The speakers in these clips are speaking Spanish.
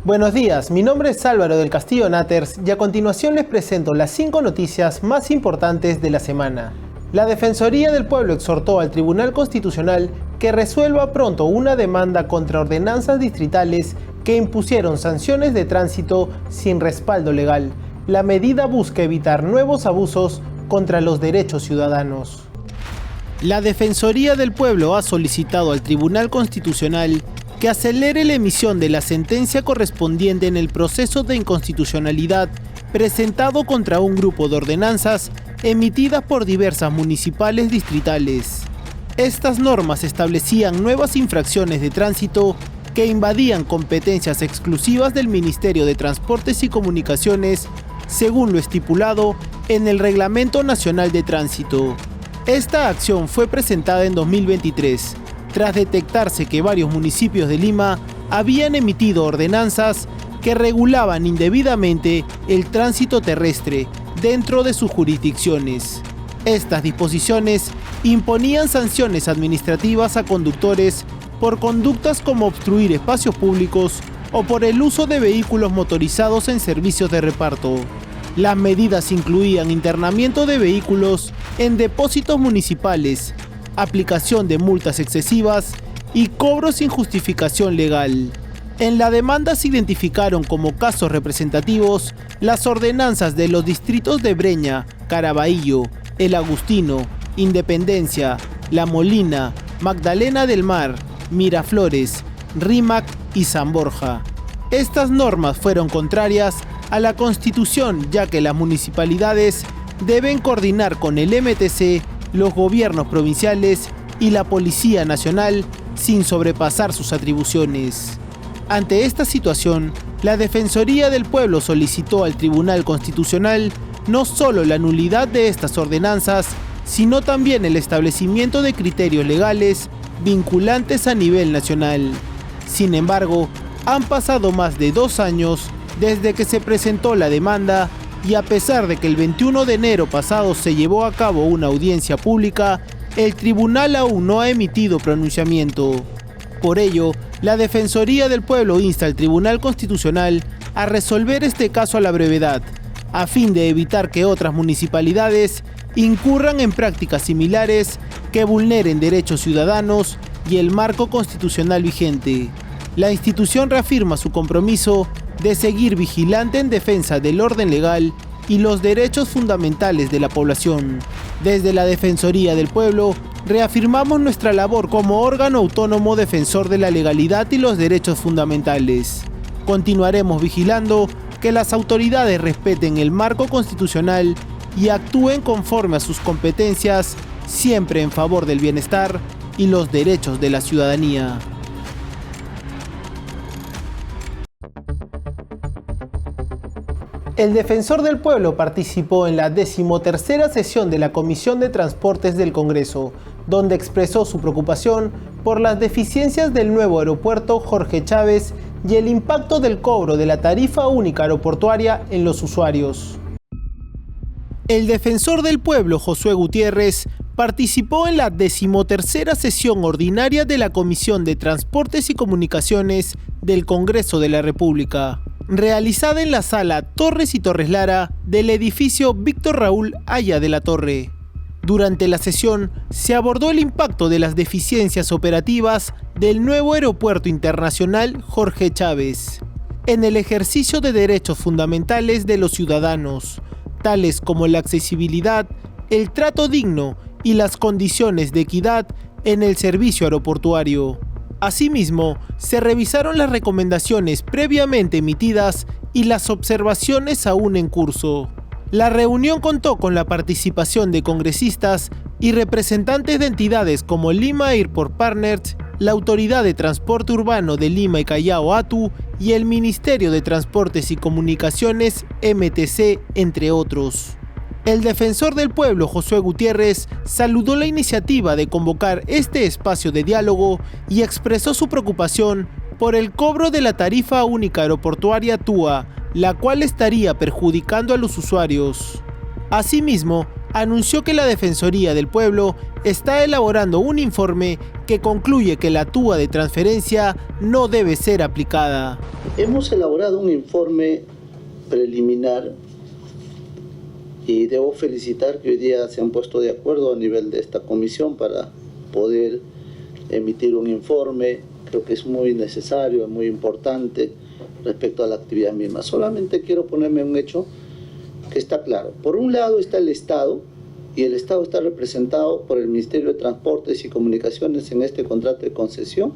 Buenos días, mi nombre es Álvaro del Castillo Naters y a continuación les presento las 5 noticias más importantes de la semana. La Defensoría del Pueblo exhortó al Tribunal Constitucional que resuelva pronto una demanda contra ordenanzas distritales que impusieron sanciones de tránsito sin respaldo legal. La medida busca evitar nuevos abusos contra los derechos ciudadanos. La Defensoría del Pueblo ha solicitado al Tribunal Constitucional que acelere la emisión de la sentencia correspondiente en el proceso de inconstitucionalidad presentado contra un grupo de ordenanzas emitidas por diversas municipales distritales. Estas normas establecían nuevas infracciones de tránsito que invadían competencias exclusivas del Ministerio de Transportes y Comunicaciones, según lo estipulado en el Reglamento Nacional de Tránsito. Esta acción fue presentada en 2023, tras detectarse que varios municipios de Lima habían emitido ordenanzas que regulaban indebidamente el tránsito terrestre dentro de sus jurisdicciones. Estas disposiciones imponían sanciones administrativas a conductores por conductas como obstruir espacios públicos o por el uso de vehículos motorizados en servicios de reparto. Las medidas incluían internamiento de vehículos en depósitos municipales, aplicación de multas excesivas y cobros sin justificación legal. En la demanda se identificaron como casos representativos las ordenanzas de los distritos de Breña, Caraballo, El Agustino, Independencia, La Molina, Magdalena del Mar, Miraflores, Rímac y San Borja. Estas normas fueron contrarias a la Constitución, ya que las municipalidades deben coordinar con el MTC, los gobiernos provinciales y la Policía Nacional sin sobrepasar sus atribuciones. Ante esta situación, la Defensoría del Pueblo solicitó al Tribunal Constitucional no solo la nulidad de estas ordenanzas, sino también el establecimiento de criterios legales vinculantes a nivel nacional. Sin embargo, han pasado más de 2 años desde que se presentó la demanda y a pesar de que el 21 de enero pasado se llevó a cabo una audiencia pública, el tribunal aún no ha emitido pronunciamiento. Por ello, la Defensoría del Pueblo insta al Tribunal Constitucional a resolver este caso a la brevedad, a fin de evitar que otras municipalidades incurran en prácticas similares que vulneren derechos ciudadanos y el marco constitucional vigente. La institución reafirma su compromiso de seguir vigilante en defensa del orden legal y los derechos fundamentales de la población. Desde la Defensoría del Pueblo, reafirmamos nuestra labor como órgano autónomo defensor de la legalidad y los derechos fundamentales. Continuaremos vigilando que las autoridades respeten el marco constitucional y actúen conforme a sus competencias, siempre en favor del bienestar y los derechos de la ciudadanía. El Defensor del Pueblo participó en la 13ª sesión de la Comisión de Transportes del Congreso, donde expresó su preocupación por las deficiencias del nuevo aeropuerto Jorge Chávez y el impacto del cobro de la tarifa única aeroportuaria en los usuarios. El Defensor del Pueblo, Josué Gutiérrez, participó en la 13ª sesión ordinaria de la Comisión de Transportes y Comunicaciones del Congreso de la República, realizada en la sala Torres y Torres Lara del edificio Víctor Raúl Haya de la Torre. Durante la sesión se abordó el impacto de las deficiencias operativas del nuevo Aeropuerto Internacional Jorge Chávez en el ejercicio de derechos fundamentales de los ciudadanos, tales como la accesibilidad, el trato digno y las condiciones de equidad en el servicio aeroportuario. Asimismo, se revisaron las recomendaciones previamente emitidas y las observaciones aún en curso. La reunión contó con la participación de congresistas y representantes de entidades como Lima Airport Partners, la Autoridad de Transporte Urbano de Lima y Callao ATU y el Ministerio de Transportes y Comunicaciones MTC, entre otros. El Defensor del Pueblo, Josué Gutiérrez, saludó la iniciativa de convocar este espacio de diálogo y expresó su preocupación por el cobro de la tarifa única aeroportuaria TUA, la cual estaría perjudicando a los usuarios. Asimismo, anunció que la Defensoría del Pueblo está elaborando un informe que concluye que la TUA de transferencia no debe ser aplicada. Hemos elaborado un informe preliminar y debo felicitar que hoy día se han puesto de acuerdo a nivel de esta comisión para poder emitir un informe. Creo que es muy necesario, muy importante respecto a la actividad misma. Solamente quiero ponerme un hecho que está claro. Por un lado está el Estado, y el Estado está representado por el Ministerio de Transportes y Comunicaciones en este contrato de concesión,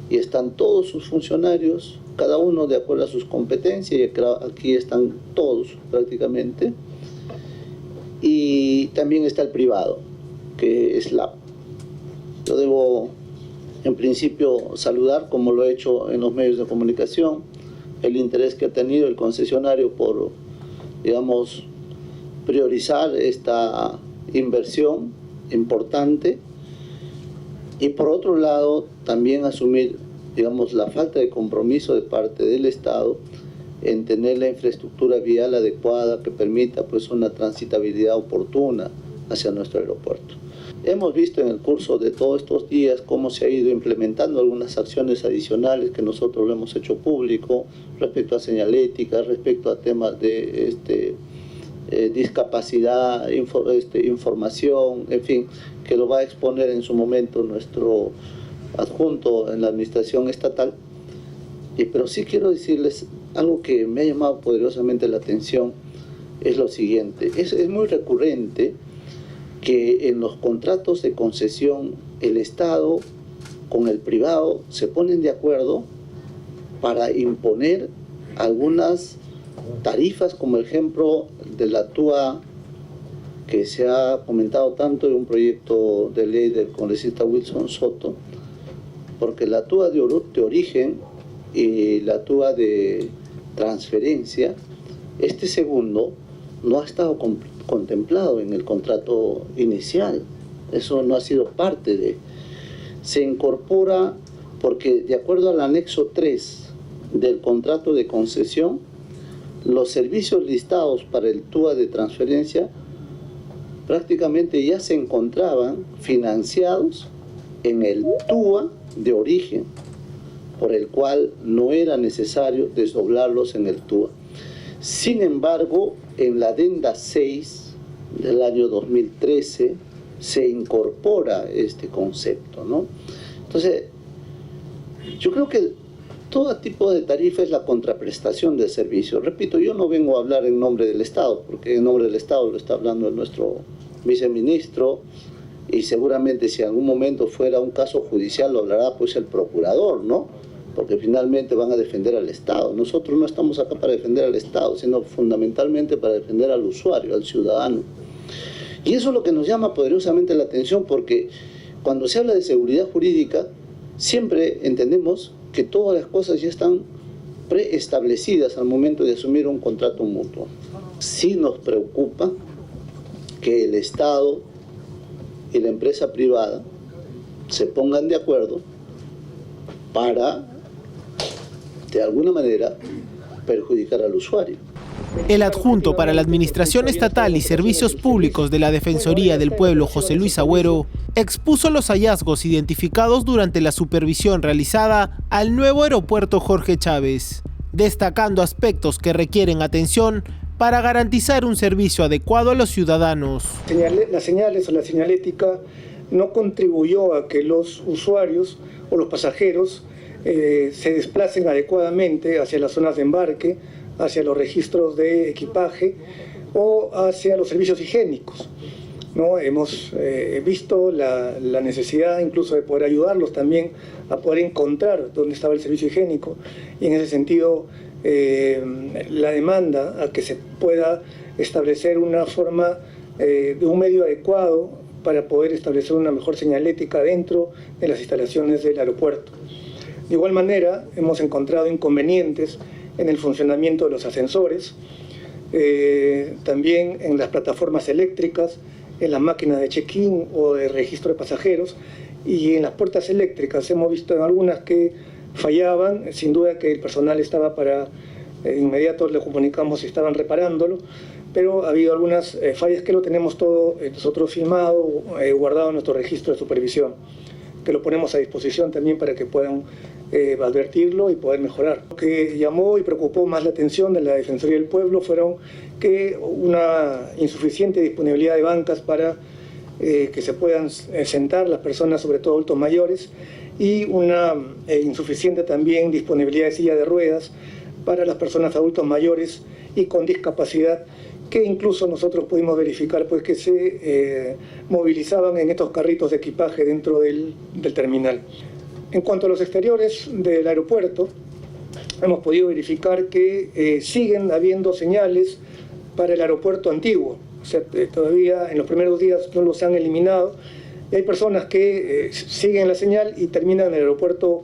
y están todos sus funcionarios, cada uno de acuerdo a sus competencias, y aquí están todos prácticamente, y también está el privado, que es la... Yo debo, en principio, saludar, como lo he hecho en los medios de comunicación, el interés que ha tenido el concesionario por, digamos, priorizar esta inversión importante, y por otro lado también asumir, digamos, la falta de compromiso de parte del Estado en tener la infraestructura vial adecuada que permita pues una transitabilidad oportuna hacia nuestro aeropuerto. Hemos visto en el curso de todos estos días cómo se ha ido implementando algunas acciones adicionales que nosotros lo hemos hecho público respecto a señalética, respecto a temas de discapacidad, información, en fin, que lo va a exponer en su momento nuestro adjunto en la administración estatal. Pero sí quiero decirles algo que me ha llamado poderosamente la atención, es lo siguiente. Es muy recurrente que en los contratos de concesión el Estado con el privado se ponen de acuerdo para imponer algunas tarifas, como el ejemplo de la TUA que se ha comentado tanto en un proyecto de ley del congresista Wilson Soto, porque la TUA de origen y la TUA de transferencia, este segundo no ha estado contemplado en el contrato inicial. Eso no ha sido parte de... Se incorpora porque de acuerdo al anexo 3 del contrato de concesión, los servicios listados para el TUA de transferencia prácticamente ya se encontraban financiados en el TUA de origen, por el cual no era necesario desdoblarlos en el TUA. Sin embargo, en la adenda 6 del año 2013 se incorpora este concepto, ¿no? Entonces, yo creo que todo tipo de tarifa es la contraprestación del servicio. Repito, yo no vengo a hablar en nombre del Estado, porque en nombre del Estado lo está hablando nuestro viceministro, y seguramente si en algún momento fuera un caso judicial lo hablará pues el procurador, ¿no? Porque finalmente van a defender al Estado. Nosotros no estamos acá para defender al Estado, sino fundamentalmente para defender al usuario, al ciudadano. Y eso es lo que nos llama poderosamente la atención, porque cuando se habla de seguridad jurídica, siempre entendemos que todas las cosas ya están preestablecidas al momento de asumir un contrato mutuo. Sí nos preocupa que el Estado y la empresa privada se pongan de acuerdo para, de alguna manera, perjudicar al usuario. El adjunto para la Administración Estatal y Servicios Públicos de la Defensoría del Pueblo, José Luis Agüero, expuso los hallazgos identificados durante la supervisión realizada al nuevo aeropuerto Jorge Chávez, destacando aspectos que requieren atención para garantizar un servicio adecuado a los ciudadanos. Las señales o la señalética no contribuyó a que los usuarios o los pasajeros se desplacen adecuadamente hacia las zonas de embarque, hacia los registros de equipaje o hacia los servicios higiénicos, ¿no? Hemos visto la necesidad incluso de poder ayudarlos también a poder encontrar dónde estaba el servicio higiénico, y en ese sentido la demanda a que se pueda establecer una forma de un medio adecuado para poder establecer una mejor señalética dentro de las instalaciones del aeropuerto. De igual manera, hemos encontrado inconvenientes en el funcionamiento de los ascensores, también en las plataformas eléctricas, en las máquinas de check-in o de registro de pasajeros, y en las puertas eléctricas hemos visto en algunas que fallaban. Sin duda que el personal estaba para, inmediato le comunicamos si estaban reparándolo, pero ha habido algunas fallas que lo tenemos todo nosotros filmado, guardado en nuestro registro de supervisión, que lo ponemos a disposición también para que puedan advertirlo y poder mejorar. Lo que llamó y preocupó más la atención de la Defensoría del Pueblo fueron que una insuficiente disponibilidad de bancas para que se puedan sentar las personas, sobre todo adultos mayores, y una insuficiente también disponibilidad de silla de ruedas para las personas adultos mayores y con discapacidad, que incluso nosotros pudimos verificar pues que se movilizaban en estos carritos de equipaje dentro del terminal. En cuanto a los exteriores del aeropuerto, hemos podido verificar que siguen habiendo señales para el aeropuerto antiguo. O sea, todavía en los primeros días no los han eliminado. Y hay personas que siguen la señal y terminan en el aeropuerto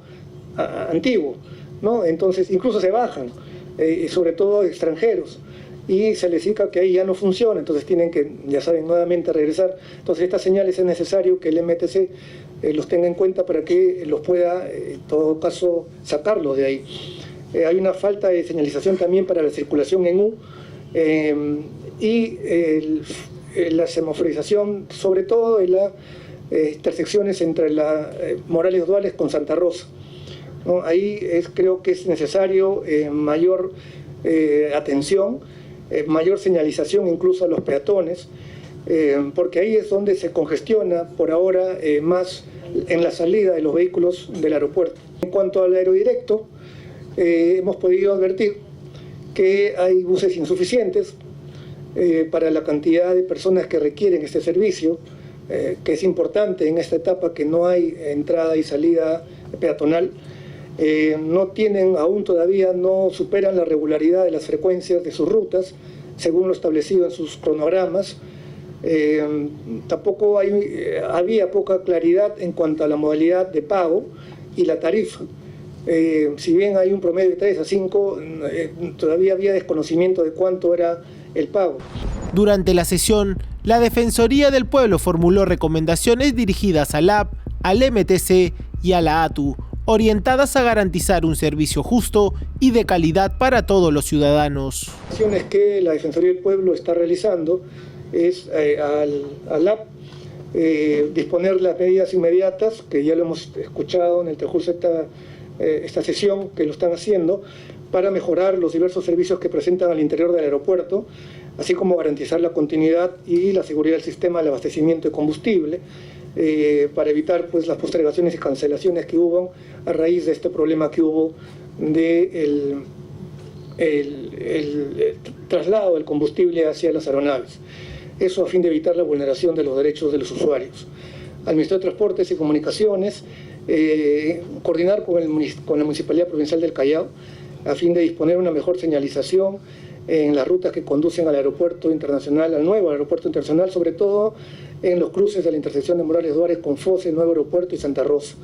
antiguo, ¿no? Entonces, incluso se bajan, sobre todo extranjeros, y se les indica que ahí ya no funciona, entonces tienen que, ya saben, nuevamente regresar. Entonces, estas señales es necesario que el MTC los tenga en cuenta para que los pueda, en todo caso, sacarlos de ahí. Hay una falta de señalización también para la circulación en U, y la semaforización, sobre todo en las intersecciones entre la Morales Duales con Santa Rosa, ¿no? Ahí creo que es necesario mayor atención, mayor señalización incluso a los peatones, porque ahí es donde se congestiona por ahora más en la salida de los vehículos del aeropuerto. En cuanto al aerodirecto, hemos podido advertir que hay buses insuficientes para la cantidad de personas que requieren este servicio, que es importante en esta etapa que no hay entrada y salida peatonal. No tienen aún todavía, no superan la regularidad de las frecuencias de sus rutas, según lo establecido en sus cronogramas. Tampoco había poca claridad en cuanto a la modalidad de pago y la tarifa. Si bien hay un promedio de 3 a 5, todavía había desconocimiento de cuánto era el pago. Durante la sesión, la Defensoría del Pueblo formuló recomendaciones dirigidas al AP, al MTC y a la ATU, orientadas a garantizar un servicio justo y de calidad para todos los ciudadanos. Las acciones que la Defensoría del Pueblo está realizando es al AP disponer las medidas inmediatas, que ya lo hemos escuchado en el transcurso de esta sesión, que lo están haciendo, para mejorar los diversos servicios que presentan al interior del aeropuerto, así como garantizar la continuidad y la seguridad del sistema de abastecimiento de combustible, para evitar pues las postergaciones y cancelaciones que hubo a raíz de este problema que hubo de el traslado del combustible hacia las aeronaves. Eso a fin de evitar la vulneración de los derechos de los usuarios. Al Ministerio de Transportes y Comunicaciones, coordinar con la Municipalidad Provincial del Callao a fin de disponer una mejor señalización en las rutas que conducen al aeropuerto internacional, al nuevo aeropuerto internacional, sobre todo en los cruces de la intersección de Morales Duárez con FOSE, Nuevo Aeropuerto y Santa Rosa.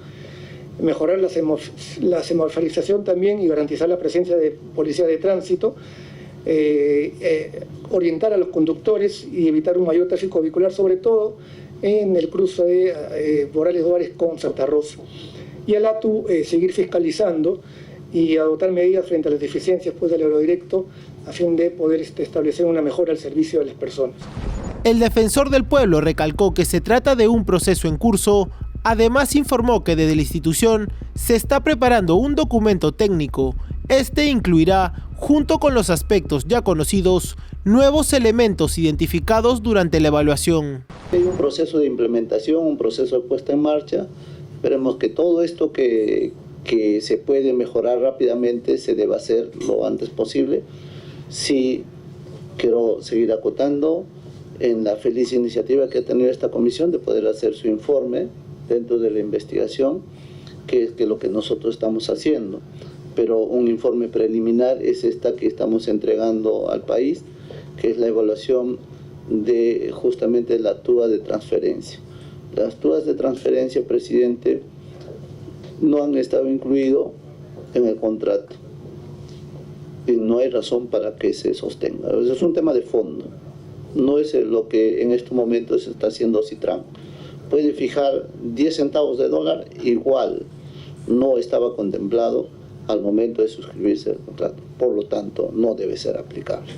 Mejorar la semaforización también y garantizar la presencia de policía de tránsito, orientar a los conductores y evitar un mayor tráfico vehicular, sobre todo en el cruce de Morales Duárez con Santa Rosa. Y al ATU seguir fiscalizando y adoptar medidas frente a las deficiencias del aerodirecto a fin de poder establecer una mejora al servicio de las personas. El defensor del pueblo recalcó que se trata de un proceso en curso. Además informó que desde la institución se está preparando un documento técnico. Este incluirá, junto con los aspectos ya conocidos, nuevos elementos identificados durante la evaluación. Hay un proceso de implementación, un proceso de puesta en marcha. Esperemos que todo esto que se puede mejorar rápidamente se deba hacer lo antes posible. Sí, quiero seguir acotando en la feliz iniciativa que ha tenido esta comisión de poder hacer su informe dentro de la investigación, que es lo que nosotros estamos haciendo. Pero un informe preliminar es esta que estamos entregando al país, que es la evaluación de justamente la TUA de transferencia. Las TUAs de transferencia, presidente, no han estado incluidos en el contrato y no hay razón para que se sostenga. Es un tema de fondo, no es lo que en estos momentos se está haciendo Citran. Puede fijar 10 centavos de dólar, igual no estaba contemplado al momento de suscribirse el contrato, por lo tanto no debe ser aplicable.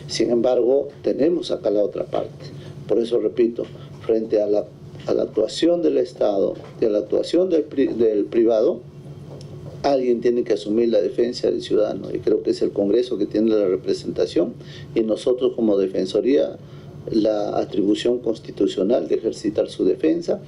Sin embargo, tenemos acá la otra parte. Por eso repito, frente a la actuación del Estado y a la actuación del privado, alguien tiene que asumir la defensa del ciudadano, y creo que es el Congreso que tiene la representación, y nosotros como Defensoría la atribución constitucional de ejercitar su defensa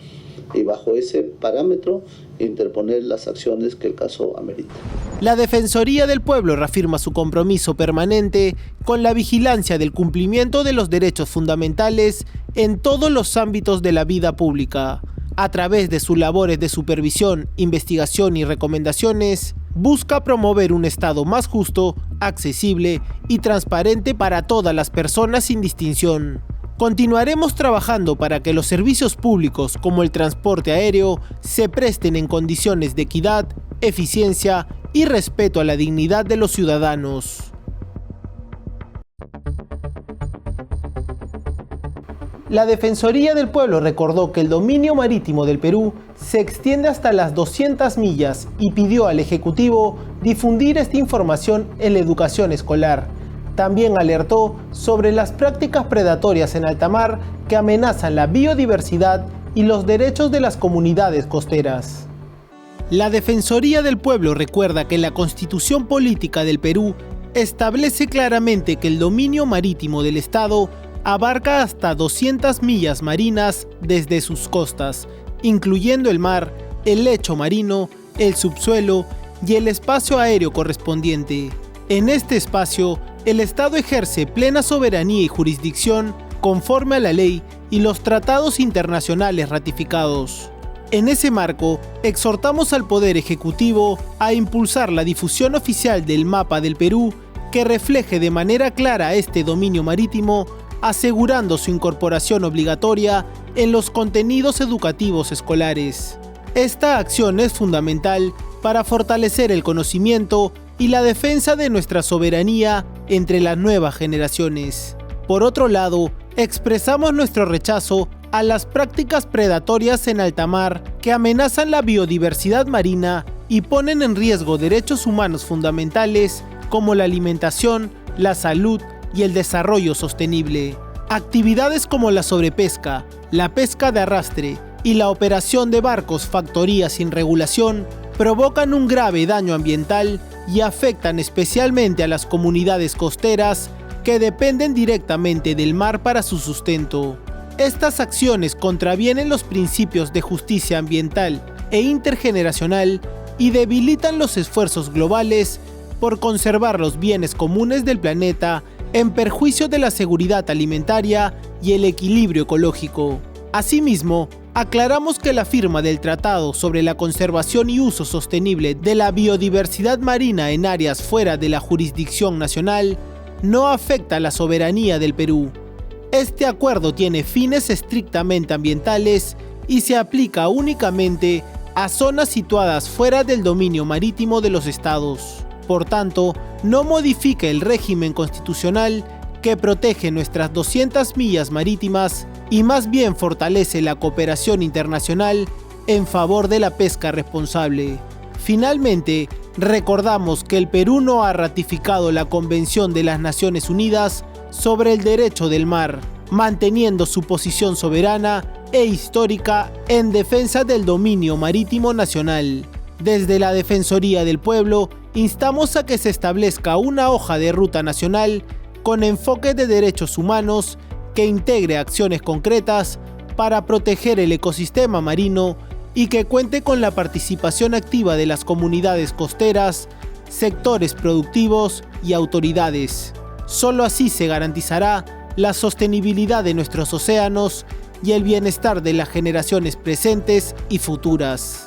y bajo ese parámetro interponer las acciones que el caso amerita. La Defensoría del Pueblo reafirma su compromiso permanente con la vigilancia del cumplimiento de los derechos fundamentales en todos los ámbitos de la vida pública. A través de sus labores de supervisión, investigación y recomendaciones, busca promover un Estado más justo, accesible y transparente para todas las personas sin distinción. Continuaremos trabajando para que los servicios públicos como el transporte aéreo se presten en condiciones de equidad, eficiencia y respeto a la dignidad de los ciudadanos. La Defensoría del Pueblo recordó que el dominio marítimo del Perú se extiende hasta las 200 millas y pidió al Ejecutivo difundir esta información en la educación escolar. También alertó sobre las prácticas predatorias en alta mar que amenazan la biodiversidad y los derechos de las comunidades costeras. La Defensoría del Pueblo recuerda que la Constitución Política del Perú establece claramente que el dominio marítimo del Estado abarca hasta 200 millas marinas desde sus costas, incluyendo el mar, el lecho marino, el subsuelo y el espacio aéreo correspondiente. En este espacio, el Estado ejerce plena soberanía y jurisdicción conforme a la ley y los tratados internacionales ratificados. En ese marco, exhortamos al Poder Ejecutivo a impulsar la difusión oficial del mapa del Perú que refleje de manera clara este dominio marítimo, asegurando su incorporación obligatoria en los contenidos educativos escolares. Esta acción es fundamental para fortalecer el conocimiento y la defensa de nuestra soberanía entre las nuevas generaciones. Por otro lado, expresamos nuestro rechazo a las prácticas predatorias en alta mar que amenazan la biodiversidad marina y ponen en riesgo derechos humanos fundamentales como la alimentación, la salud y el desarrollo sostenible. Actividades como la sobrepesca, la pesca de arrastre y la operación de barcos factoría sin regulación provocan un grave daño ambiental y afectan especialmente a las comunidades costeras que dependen directamente del mar para su sustento. Estas acciones contravienen los principios de justicia ambiental e intergeneracional y debilitan los esfuerzos globales por conservar los bienes comunes del planeta en perjuicio de la seguridad alimentaria y el equilibrio ecológico. Asimismo, aclaramos que la firma del Tratado sobre la Conservación y Uso Sostenible de la Biodiversidad Marina en áreas fuera de la jurisdicción nacional no afecta la soberanía del Perú. Este acuerdo tiene fines estrictamente ambientales y se aplica únicamente a zonas situadas fuera del dominio marítimo de los estados. Por tanto, no modifica el régimen constitucional que protege nuestras 200 millas marítimas y más bien fortalece la cooperación internacional en favor de la pesca responsable. Finalmente, recordamos que el Perú no ha ratificado la Convención de las Naciones Unidas sobre el Derecho del Mar, manteniendo su posición soberana e histórica en defensa del dominio marítimo nacional. Desde la Defensoría del Pueblo, instamos a que se establezca una hoja de ruta nacional con enfoque de derechos humanos que integre acciones concretas para proteger el ecosistema marino y que cuente con la participación activa de las comunidades costeras, sectores productivos y autoridades. Solo así se garantizará la sostenibilidad de nuestros océanos y el bienestar de las generaciones presentes y futuras.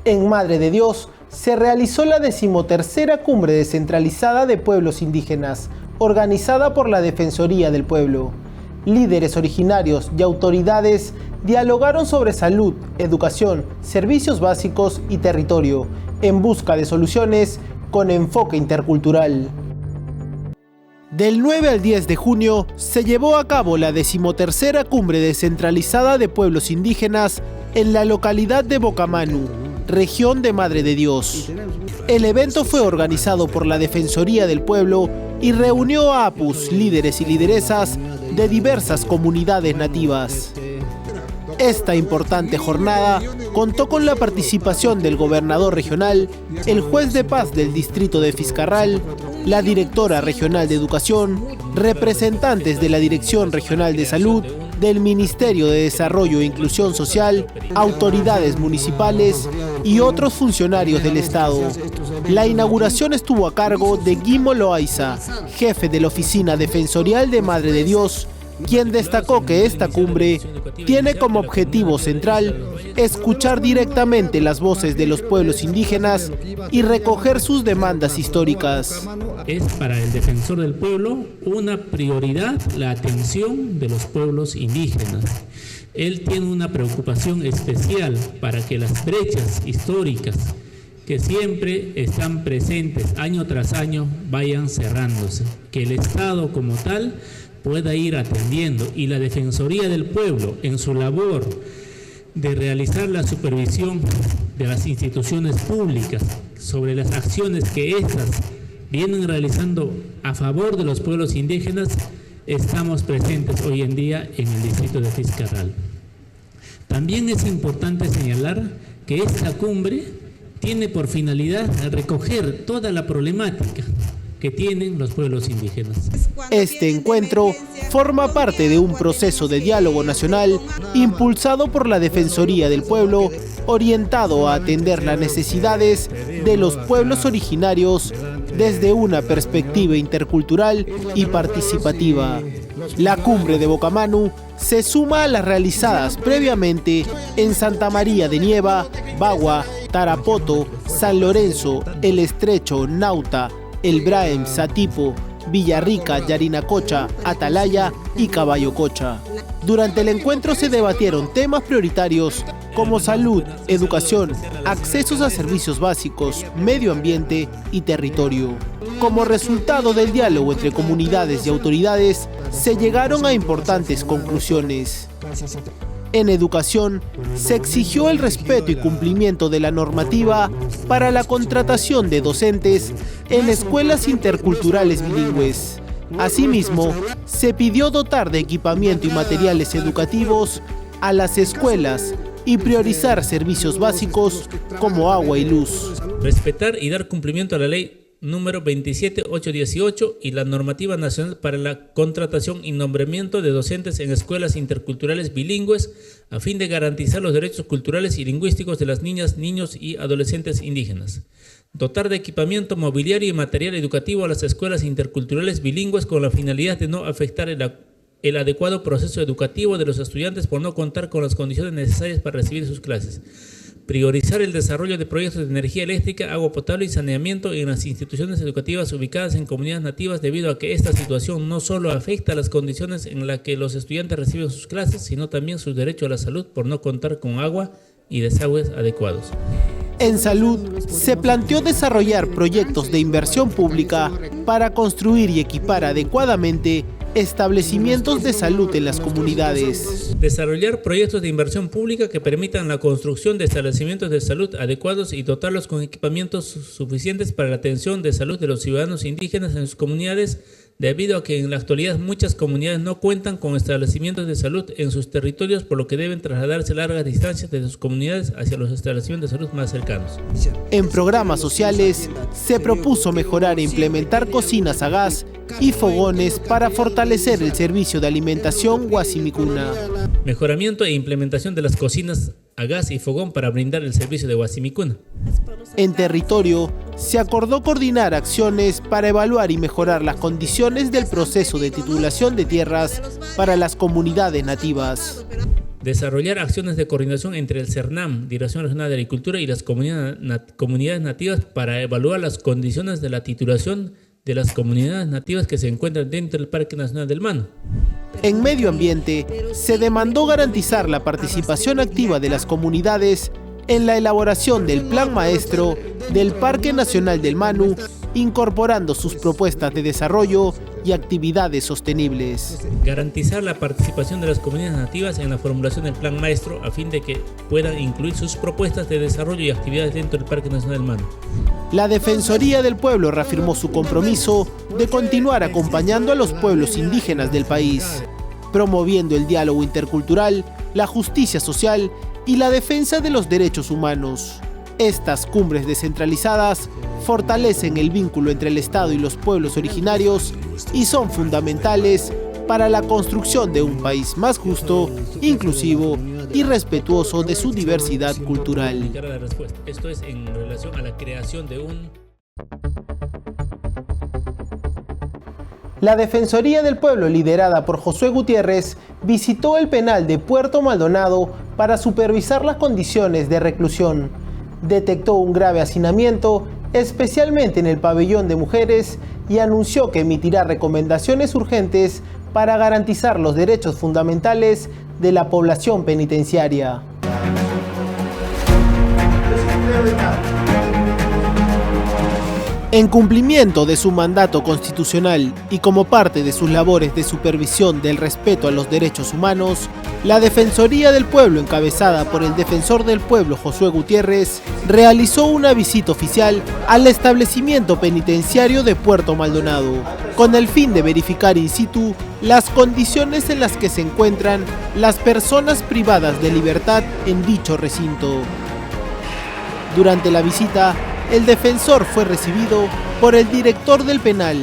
En Madre de Dios se realizó la 13ª Cumbre Descentralizada de Pueblos Indígenas, organizada por la Defensoría del Pueblo. Líderes originarios y autoridades dialogaron sobre salud, educación, servicios básicos y territorio, en busca de soluciones con enfoque intercultural. Del 9 al 10 de junio se llevó a cabo la 13ª Cumbre Descentralizada de Pueblos Indígenas en la localidad de Bocamanu, región de Madre de Dios. El evento fue organizado por la Defensoría del Pueblo y reunió a APUs, líderes y lideresas de diversas comunidades nativas. Esta importante jornada contó con la participación del gobernador regional, el juez de paz del distrito de Fiscarral, la directora regional de Educación, representantes de la Dirección Regional de Salud, del Ministerio de Desarrollo e Inclusión Social, autoridades municipales y otros funcionarios del Estado. La inauguración estuvo a cargo de Guimo Loaiza, jefe de la Oficina Defensorial de Madre de Dios, quien destacó que esta cumbre tiene como objetivo central escuchar directamente las voces de los pueblos indígenas y recoger sus demandas históricas. Es para el defensor del pueblo una prioridad la atención de los pueblos indígenas. Él tiene una preocupación especial para que las brechas históricas que siempre están presentes año tras año vayan cerrándose, que el Estado como tal pueda ir atendiendo, y la Defensoría del Pueblo en su labor de realizar la supervisión de las instituciones públicas sobre las acciones que éstas vienen realizando a favor de los pueblos indígenas, estamos presentes hoy en día en el distrito de Fiscarral. También es importante señalar que esta cumbre tiene por finalidad recoger toda la problemática que tienen los pueblos indígenas. Este encuentro forma parte de un proceso de diálogo nacional impulsado por la Defensoría del Pueblo, orientado a atender las necesidades de los pueblos originarios desde una perspectiva intercultural y participativa. La cumbre de Bocamanu se suma a las realizadas previamente en Santa María de Nieva, Bagua, Tarapoto, San Lorenzo, El Estrecho, Nauta, El Braem, Satipo, Villarrica, Yarinacocha, Atalaya y Caballococha. Durante el encuentro se debatieron temas prioritarios como salud, educación, accesos a servicios básicos, medio ambiente y territorio. Como resultado del diálogo entre comunidades y autoridades, se llegaron a importantes conclusiones. En educación, se exigió el respeto y cumplimiento de la normativa para la contratación de docentes en escuelas interculturales bilingües. Asimismo, se pidió dotar de equipamiento y materiales educativos a las escuelas y priorizar servicios básicos como agua y luz. Respetar y dar cumplimiento a la ley número 27818 y la normativa nacional para la contratación y nombramiento de docentes en escuelas interculturales bilingües a fin de garantizar los derechos culturales y lingüísticos de las niñas, niños y adolescentes indígenas. Dotar de equipamiento, mobiliario y material educativo a las escuelas interculturales bilingües con la finalidad de no afectar el adecuado proceso educativo de los estudiantes por no contar con las condiciones necesarias para recibir sus clases. Priorizar el desarrollo de proyectos de energía eléctrica, agua potable y saneamiento en las instituciones educativas ubicadas en comunidades nativas, debido a que esta situación no solo afecta a las condiciones en las que los estudiantes reciben sus clases, sino también su derecho a la salud por no contar con agua y desagües adecuados. En salud, se planteó desarrollar proyectos de inversión pública para construir y equipar adecuadamente establecimientos de salud en las comunidades. Desarrollar proyectos de inversión pública que permitan la construcción de establecimientos de salud adecuados y dotarlos con equipamientos suficientes para la atención de salud de los ciudadanos indígenas en sus comunidades, debido a que en la actualidad muchas comunidades no cuentan con establecimientos de salud en sus territorios, por lo que deben trasladarse largas distancias de sus comunidades hacia los establecimientos de salud más cercanos. En programas sociales, se propuso mejorar e implementar cocinas a gas y fogones para fortalecer el servicio de alimentación Guasimicuna. Mejoramiento e implementación de las cocinas a gas y fogón para brindar el servicio de Guasimicuna. En territorio, se acordó coordinar acciones para evaluar y mejorar las condiciones del proceso de titulación de tierras para las comunidades nativas. Desarrollar acciones de coordinación entre el CERNAM, Dirección Regional de Agricultura, y las comunidades nativas para evaluar las condiciones de la titulación de las comunidades nativas que se encuentran dentro del Parque Nacional del Manu. En medio ambiente, se demandó garantizar la participación activa de las comunidades en la elaboración del Plan Maestro del Parque Nacional del Manu, incorporando sus propuestas de desarrollo y actividades sostenibles. Garantizar la participación de las comunidades nativas en la formulación del Plan Maestro a fin de que puedan incluir sus propuestas de desarrollo y actividades dentro del Parque Nacional del Manu. La Defensoría del Pueblo reafirmó su compromiso de continuar acompañando a los pueblos indígenas del país, promoviendo el diálogo intercultural, la justicia social y la defensa de los derechos humanos. Estas cumbres descentralizadas fortalecen el vínculo entre el Estado y los pueblos originarios y son fundamentales para la construcción de un país más justo, inclusivo y respetuoso de su diversidad cultural. Esto es en relación a la creación de un... La Defensoría del Pueblo, liderada por Josué Gutiérrez, visitó el penal de Puerto Maldonado para supervisar las condiciones de reclusión. Detectó un grave hacinamiento, especialmente en el pabellón de mujeres, y anunció que emitirá recomendaciones urgentes para garantizar los derechos fundamentales de la población penitenciaria. En cumplimiento de su mandato constitucional y como parte de sus labores de supervisión del respeto a los derechos humanos, la Defensoría del Pueblo, encabezada por el Defensor del Pueblo Josué Gutiérrez, realizó una visita oficial al establecimiento penitenciario de Puerto Maldonado, con el fin de verificar in situ las condiciones en las que se encuentran las personas privadas de libertad en dicho recinto. Durante la visita, el defensor fue recibido por el director del penal,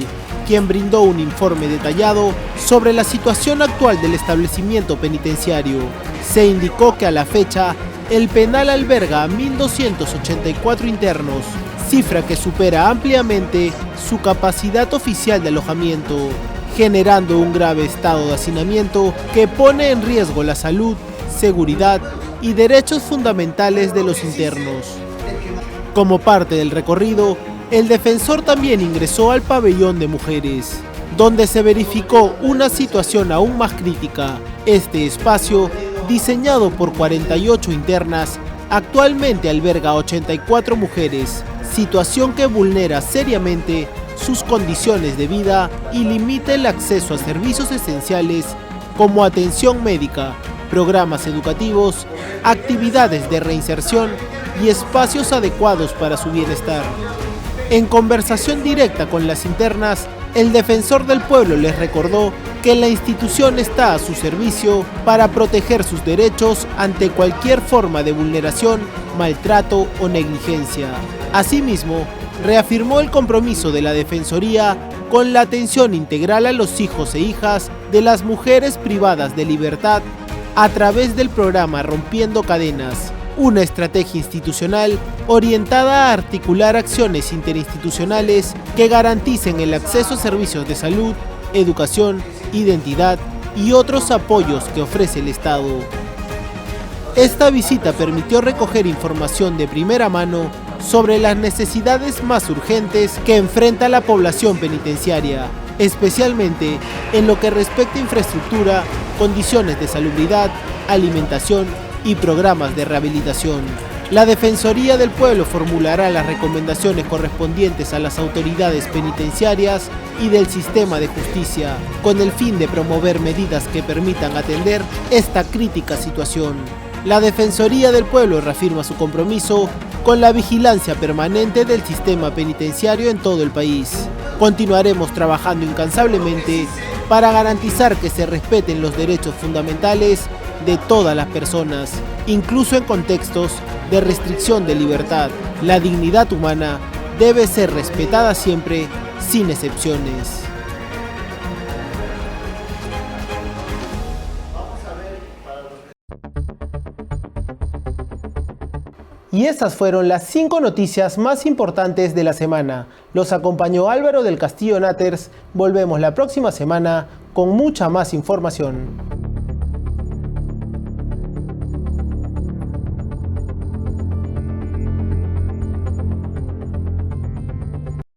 quien brindó un informe detallado sobre la situación actual del establecimiento penitenciario. Se indicó que a la fecha, el penal alberga a 1.284 internos, cifra que supera ampliamente su capacidad oficial de alojamiento, generando un grave estado de hacinamiento que pone en riesgo la salud, seguridad y derechos fundamentales de los internos. Como parte del recorrido, el defensor también ingresó al pabellón de mujeres, donde se verificó una situación aún más crítica. Este espacio, diseñado por 48 internas, actualmente alberga 84 mujeres, situación que vulnera seriamente sus condiciones de vida y limita el acceso a servicios esenciales como atención médica, programas educativos, actividades de reinserción y espacios adecuados para su bienestar. En conversación directa con las internas, el Defensor del Pueblo les recordó que la institución está a su servicio para proteger sus derechos ante cualquier forma de vulneración, maltrato o negligencia. Asimismo, reafirmó el compromiso de la Defensoría con la atención integral a los hijos e hijas de las mujeres privadas de libertad a través del programa Rompiendo Cadenas, una estrategia institucional orientada a articular acciones interinstitucionales que garanticen el acceso a servicios de salud, educación, identidad y otros apoyos que ofrece el Estado. Esta visita permitió recoger información de primera mano sobre las necesidades más urgentes que enfrenta la población penitenciaria, especialmente en lo que respecta a infraestructura, condiciones de salubridad, alimentación y programas de rehabilitación. La Defensoría del Pueblo formulará las recomendaciones correspondientes a las autoridades penitenciarias y del sistema de justicia, con el fin de promover medidas que permitan atender esta crítica situación. La Defensoría del Pueblo reafirma su compromiso con la vigilancia permanente del sistema penitenciario en todo el país. Continuaremos trabajando incansablemente para garantizar que se respeten los derechos fundamentales de todas las personas, incluso en contextos de restricción de libertad. La dignidad humana debe ser respetada siempre, sin excepciones. Y estas fueron las 5 noticias más importantes de la semana. Los acompañó Álvaro del Castillo Naters. Volvemos la próxima semana con mucha más información.